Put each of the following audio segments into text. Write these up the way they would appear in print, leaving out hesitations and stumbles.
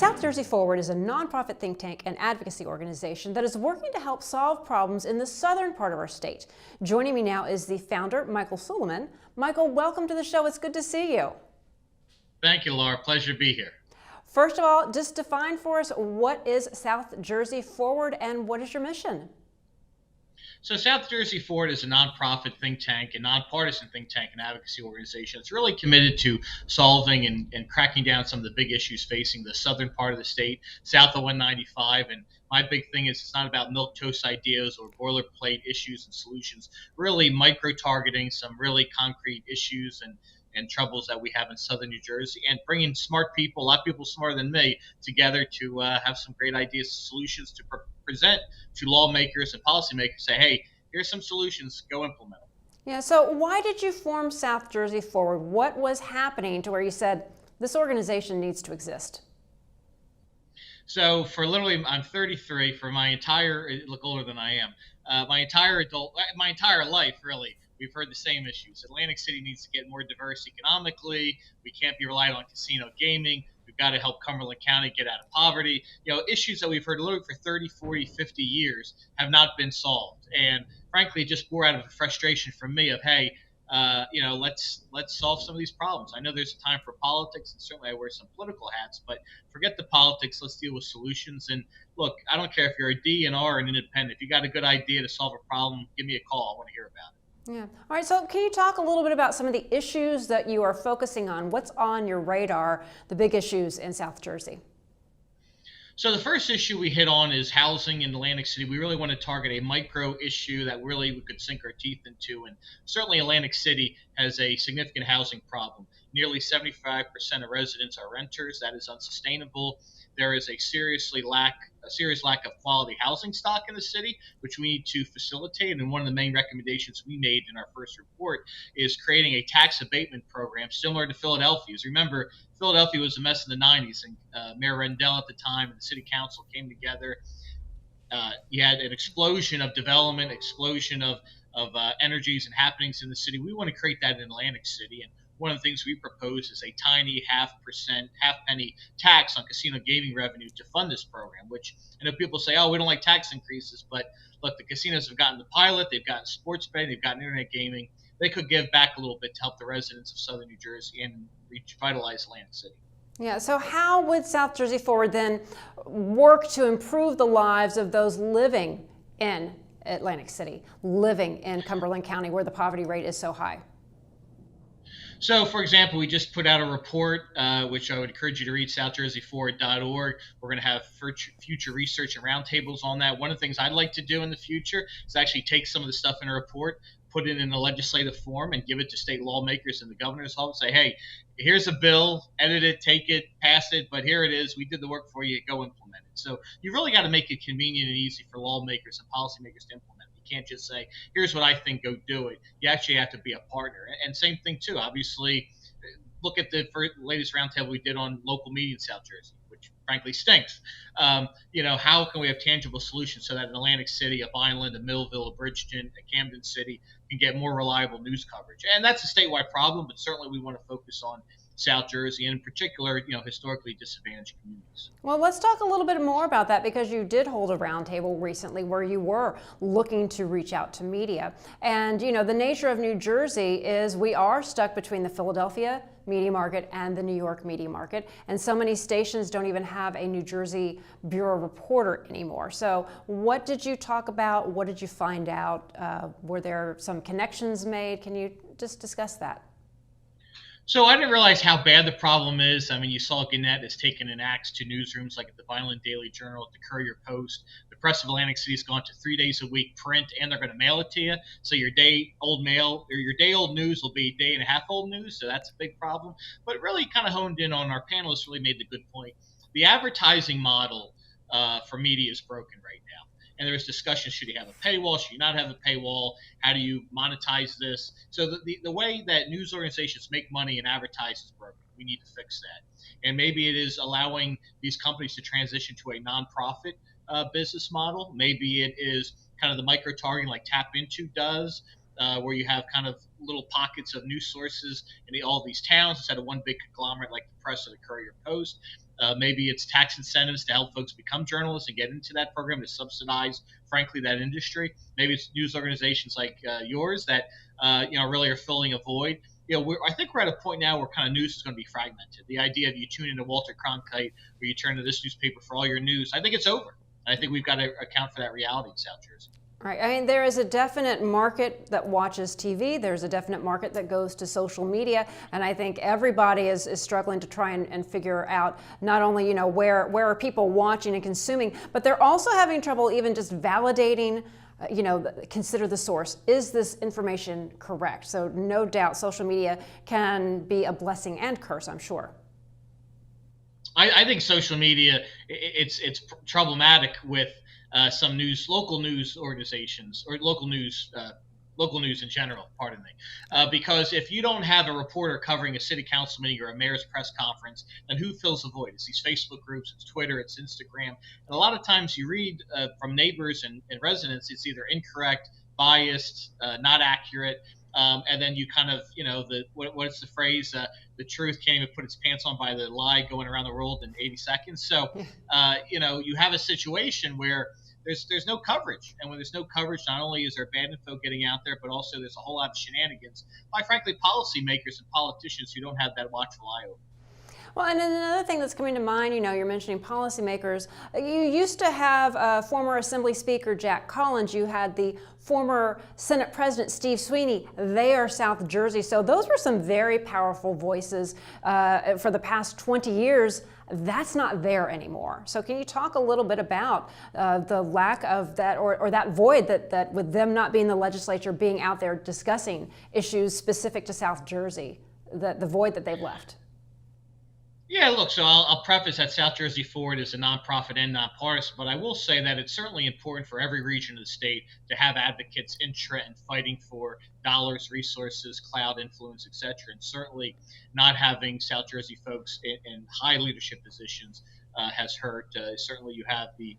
South Jersey Forward is a nonprofit think tank and advocacy organization that is working to help solve problems in the southern part of our state. Joining me now is the founder, Michael Suleiman. Michael, welcome to the show. It's good to see you. Thank you, Laura. Pleasure to be here. First of all, just define for us what is South Jersey Forward and what is your mission? So, South Jersey Forward is a nonprofit think tank, a nonpartisan think tank and advocacy organization. It's really committed to solving and cracking down some of the big issues facing the southern part of the state, south of 195. And my big thing is it's not about milquetoast ideas or boilerplate issues and solutions, really micro targeting some really concrete issues and troubles that we have in southern New Jersey, and bringing smart people, a lot of people smarter than me, together to have some great ideas and solutions to present to lawmakers and policymakers. Say, hey, here's some solutions, go implement them. Yeah, so why did you form South Jersey Forward? What was happening to where you said this organization needs to exist? So for literally, I'm 33. For my entire, look older than I am, my entire life, really, we've heard the same issues. Atlantic City needs to get more diverse economically. We can't be reliant on casino gaming. We've got to help Cumberland County get out of poverty. Issues that we've heard literally for 30, 40, 50 years have not been solved. And frankly, it just bore out of a frustration from me of, hey, let's solve some of these problems. I know there's a time for politics, and certainly I wear some political hats, but forget the politics. Let's deal with solutions. And look, I don't care if you're a DNR or an independent. If you got a good idea to solve a problem, give me a call. I want to hear about it. Yeah. All right. So can you talk a little bit about some of the issues that you are focusing on? What's on your radar, the big issues in South Jersey? So the first issue we hit on is housing in Atlantic City. We really want to target a micro issue that really we could sink our teeth into. And certainly Atlantic City has a significant housing problem. Nearly 75% of residents are renters. That is unsustainable. There is a serious lack of quality housing stock in the city, which we need to facilitate. And one of the main recommendations we made in our first report is creating a tax abatement program similar to Philadelphia's. Remember, Philadelphia was a mess in the 90s, and Mayor Rendell at the time and the city council came together. You had an explosion of development, explosion of energies and happenings in the city. We want to create that in Atlantic City. And one of the things we propose is a tiny half penny tax on casino gaming revenue to fund this program, which I know people say, oh, we don't like tax increases. But look, the casinos have gotten the pilot, they've gotten sports betting, they've gotten internet gaming. They could give back a little bit to help the residents of southern New Jersey and revitalize Atlantic City. Yeah, so how would South Jersey Forward then work to improve the lives of those living in Atlantic City, living in Cumberland County where the poverty rate is so high? So, for example, we just put out a report, which I would encourage you to read, southjerseyforward.org. We're going to have future research and roundtables on that. One of the things I'd like to do in the future is actually take some of the stuff in a report, put it in a legislative form, and give it to state lawmakers in the governor's office. Say, hey, here's a bill, edit it, take it, pass it, but here it is. We did the work for you. Go implement it. So you really got to make it convenient and easy for lawmakers and policymakers to implement. You can't just say, here's what I think, go do it. You actually have to be a partner. And same thing, too. Obviously, look at the latest roundtable we did on local media in South Jersey, which frankly stinks. How can we have tangible solutions so that in Atlantic City, a Vineland, a Millville, a Bridgeton, a Camden City can get more reliable news coverage? And that's a statewide problem, but certainly we want to focus on South Jersey, and in particular, historically disadvantaged communities. Well, let's talk a little bit more about that because you did hold a roundtable recently where you were looking to reach out to media. And, the nature of New Jersey is we are stuck between the Philadelphia media market and the New York media market. And so many stations don't even have a New Jersey bureau reporter anymore. So what did you talk about? What did you find out? Were there some connections made? Can you just discuss that? So I didn't realize how bad the problem is. I mean, you saw Gannett has taken an axe to newsrooms like at the Vineland Daily Journal, at the Courier Post. The Press of Atlantic City has gone to 3 days a week print, and they're going to mail it to you. So your day-old mail or your day-old news will be day-and-a-half-old news. So that's a big problem. But really kind of honed in on our panelists really made the good point. The advertising model for media is broken right now. And there's discussion, should you have a paywall, should you not have a paywall, how do you monetize this? So the way that news organizations make money and advertise is broken. We need to fix that. And maybe it is allowing these companies to transition to a nonprofit business model. Maybe it is kind of the micro-targeting like Tap Into does, where you have kind of little pockets of news sources in all these towns instead of one big conglomerate like the Press or the Courier Post. Maybe it's tax incentives to help folks become journalists and get into that program to subsidize, frankly, that industry. Maybe it's news organizations like yours that really are filling a void. I think we're at a point now where kind of news is going to be fragmented. The idea of you tune into Walter Cronkite or you turn to this newspaper for all your news, I think it's over. I think we've got to account for that reality in South Jersey. Right. I mean, there is a definite market that watches TV. There's a definite market that goes to social media. And I think everybody is struggling to try and figure out not only, where are people watching and consuming, but they're also having trouble even just validating, consider the source. Is this information correct? So no doubt social media can be a blessing and curse, I'm sure. I think social media, it's problematic with some local news organizations, or local news in general, pardon me. Because if you don't have a reporter covering a city council meeting or a mayor's press conference, then who fills the void? It's these Facebook groups, it's Twitter, it's Instagram. And a lot of times you read from neighbors and residents, it's either incorrect, biased, not accurate. And then you kind of, what's the phrase? The truth can't even put its pants on by the lie going around the world in 80 seconds. So, you have a situation where there's no coverage. And when there's no coverage, not only is there bad info getting out there, but also there's a whole lot of shenanigans by, frankly, policymakers and politicians who don't have that watchful eye over. Well, and then another thing that's coming to mind, you're mentioning policymakers. You used to have former Assembly Speaker Jack Collins. You had the former Senate President Steve Sweeney. They are South Jersey. So those were some very powerful voices for the past 20 years. That's not there anymore. So can you talk a little bit about the lack of that, or that void that with them not being the legislature, being out there discussing issues specific to South Jersey, the void that they've left? Yeah, look, so I'll preface that South Jersey Forward is a nonprofit and nonpartisan, but I will say that it's certainly important for every region of the state to have advocates in Trenton fighting for dollars, resources, cloud influence, etc. And certainly not having South Jersey folks in high leadership positions has hurt. Certainly you have the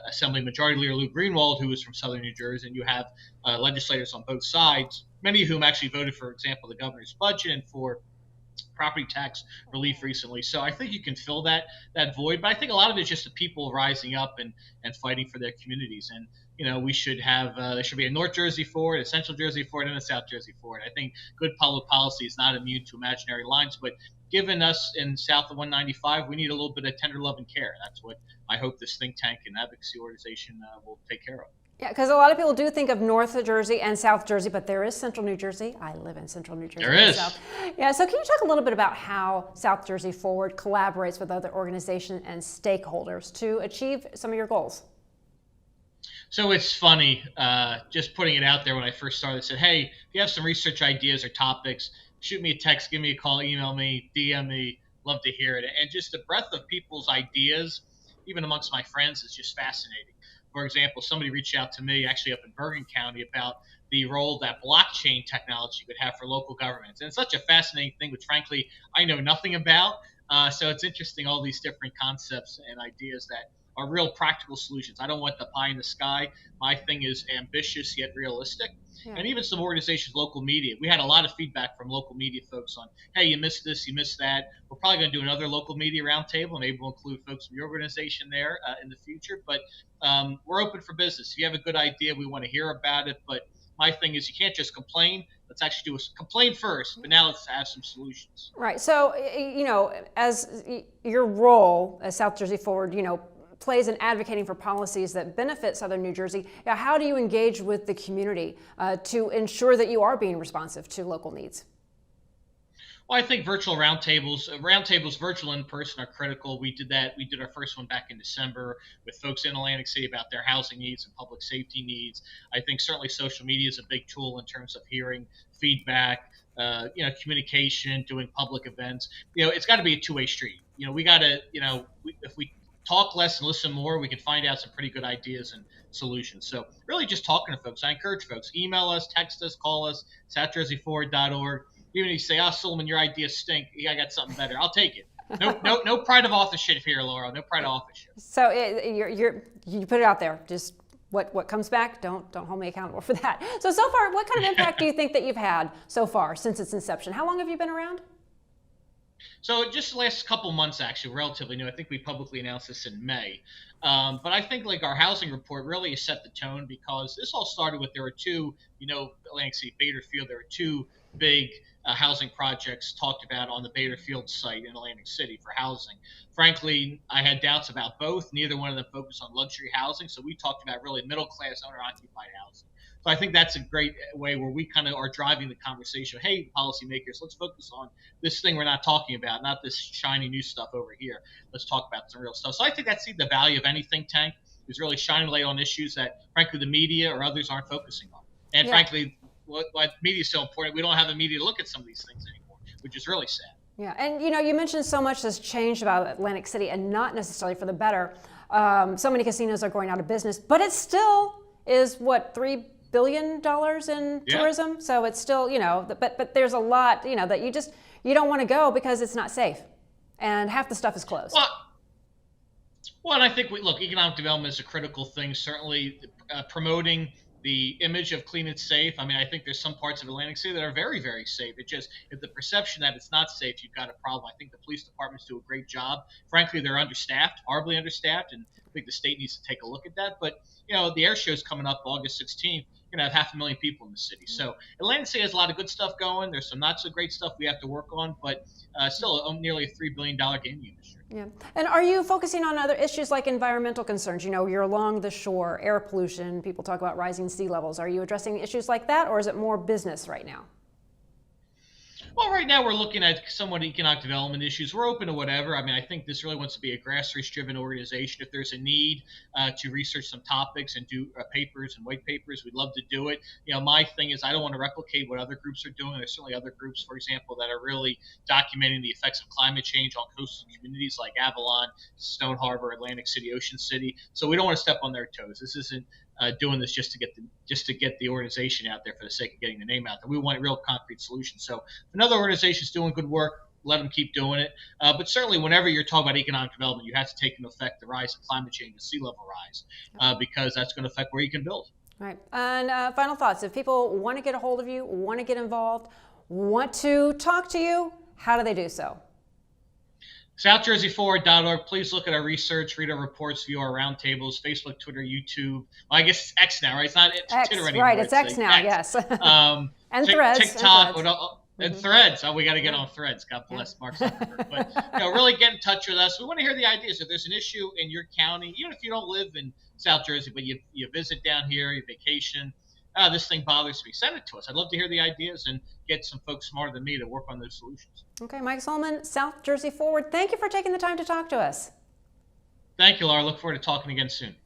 Assembly Majority Leader Lou Greenwald, who is from Southern New Jersey, and you have legislators on both sides, many of whom actually voted, for example, the governor's budget and for property tax relief recently. So I think you can fill that void, but I think a lot of it is just the people rising up and fighting for their communities. And we should have there should be a North Jersey Forward, a Central Jersey Forward, and a South Jersey Forward. I think good public policy is not immune to imaginary lines, but given us in south of 195, we need a little bit of tender love and care. That's what I hope this think tank and advocacy organization will take care of. Yeah, because a lot of people do think of North Jersey and South Jersey, but there is Central New Jersey. I live in Central New Jersey. There is. Myself. Yeah, so can you talk a little bit about how South Jersey Forward collaborates with other organizations and stakeholders to achieve some of your goals? So it's funny, just putting it out there when I first started, I said, hey, if you have some research ideas or topics, shoot me a text, give me a call, email me, DM me, love to hear it. And just the breadth of people's ideas, even amongst my friends, is just fascinating. For example, somebody reached out to me actually up in Bergen County about the role that blockchain technology would have for local governments. And it's such a fascinating thing, which frankly, I know nothing about. So it's interesting, all these different concepts and ideas that are real practical solutions. I don't want the pie in the sky. My thing is ambitious yet realistic. Yeah. And even some organizations, local media. We had a lot of feedback from local media folks on, hey, you missed this, you missed that. We're probably going to do another local media roundtable. Maybe we'll include folks from your organization there in the future. But we're open for business. If you have a good idea, we want to hear about it. But my thing is, you can't just complain. Let's actually do a complain first, but now let's have some solutions. Right. So, as your role as South Jersey Forward, plays in advocating for policies that benefit Southern New Jersey, how do you engage with the community to ensure that you are being responsive to local needs? Well, I think virtual roundtables, virtual and in person, are critical. We did that. We did our first one back in December with folks in Atlantic City about their housing needs and public safety needs. I think certainly social media is a big tool in terms of hearing feedback, communication, doing public events. It's got to be a two-way street. We got to, if we talk less and listen more, we can find out some pretty good ideas and solutions. So really just talking to folks. I encourage folks, email us, text us, call us, southjerseyforward.org. Even if you say, Suleiman, your ideas stink, I got something better, I'll take it. No pride of authorship here, Laura. No pride of authorship. So you put it out there. Just what comes back, don't hold me accountable for that. So far, what kind of impact do you think that you've had so far since its inception? How long have you been around? So just the last couple months, actually, relatively new. I think we publicly announced this in May. But I think like our housing report really has set the tone because this all started with there were two, Atlantic City, Bader Field. There were two big housing projects talked about on the Bader Field site in Atlantic City for housing. Frankly, I had doubts about both. Neither one of them focused on luxury housing. So we talked about really middle class owner occupied housing. So I think that's a great way where we kind of are driving the conversation. Hey, policymakers, let's focus on this thing we're not talking about, not this shiny new stuff over here. Let's talk about some real stuff. So I think that's the value of any think tank is really shining light on issues that, frankly, the media or others aren't focusing on. And Yeah. frankly, why media is so important, we don't have the media to look at some of these things anymore, which is really sad. Yeah, and you mentioned so much has changed about Atlantic City, and not necessarily for the better. So many casinos are going out of business, but it still is what, $3 billion in Yeah. tourism. So it's still, but there's a lot, that you don't want to go because it's not safe, and half the stuff is closed. Well, and I think look, economic development is a critical thing. Certainly, promoting the image of clean and safe. I mean, I think there's some parts of Atlantic City that are very, very safe. It just if the perception that it's not safe, you've got a problem. I think the police departments do a great job. Frankly, they're understaffed, horribly understaffed, and I think the state needs to take a look at that. But the air show is coming up August 16th. You're gonna have 500,000 people in the city. So Atlantic City has a lot of good stuff going. There's some not so great stuff we have to work on, but still nearly a $3 billion gaming industry. Yeah. And are you focusing on other issues like environmental concerns? You're along the shore, air pollution, people talk about rising sea levels. Are you addressing issues like that, or is it more business right now? Well, right now we're looking at somewhat economic development issues. We're open to whatever. I mean, I think this really wants to be a grassroots-driven organization. If there's a need to research some topics and do papers and white papers, we'd love to do it. My thing is I don't want to replicate what other groups are doing. There's certainly other groups, for example, that are really documenting the effects of climate change on coastal communities like Avalon, Stone Harbor, Atlantic City, Ocean City. So we don't want to step on their toes. This isn't doing this just to get the organization out there for the sake of getting the name out there. We want real concrete solutions. So if another organization is doing good work, let them keep doing it. But certainly, whenever you're talking about economic development, you have to take into effect the rise of climate change and sea level rise, because that's going to affect where you can build. All right. And final thoughts: if people want to get a hold of you, want to get involved, want to talk to you, how do they do so? SouthJerseyForward.org. Please look at our research, read our reports, view our roundtables, Facebook, Twitter, YouTube. Well, I guess it's X now, right? It's not X, Twitter anymore. right? It's X now, yes. And Threads. TikTok, and Threads. and Threads. Oh, we got to get on Threads. God bless Mark Zuckerberg. But really get in touch with us. We want to hear the ideas. If there's an issue in your county, even if you don't live in South Jersey, but you visit down here, you vacation, this thing bothers me, send it to us. I'd love to hear the ideas and get some folks smarter than me to work on those solutions. Okay, Mike Suleiman, South Jersey Forward. Thank you for taking the time to talk to us. Thank you, Laura. Look forward to talking again soon.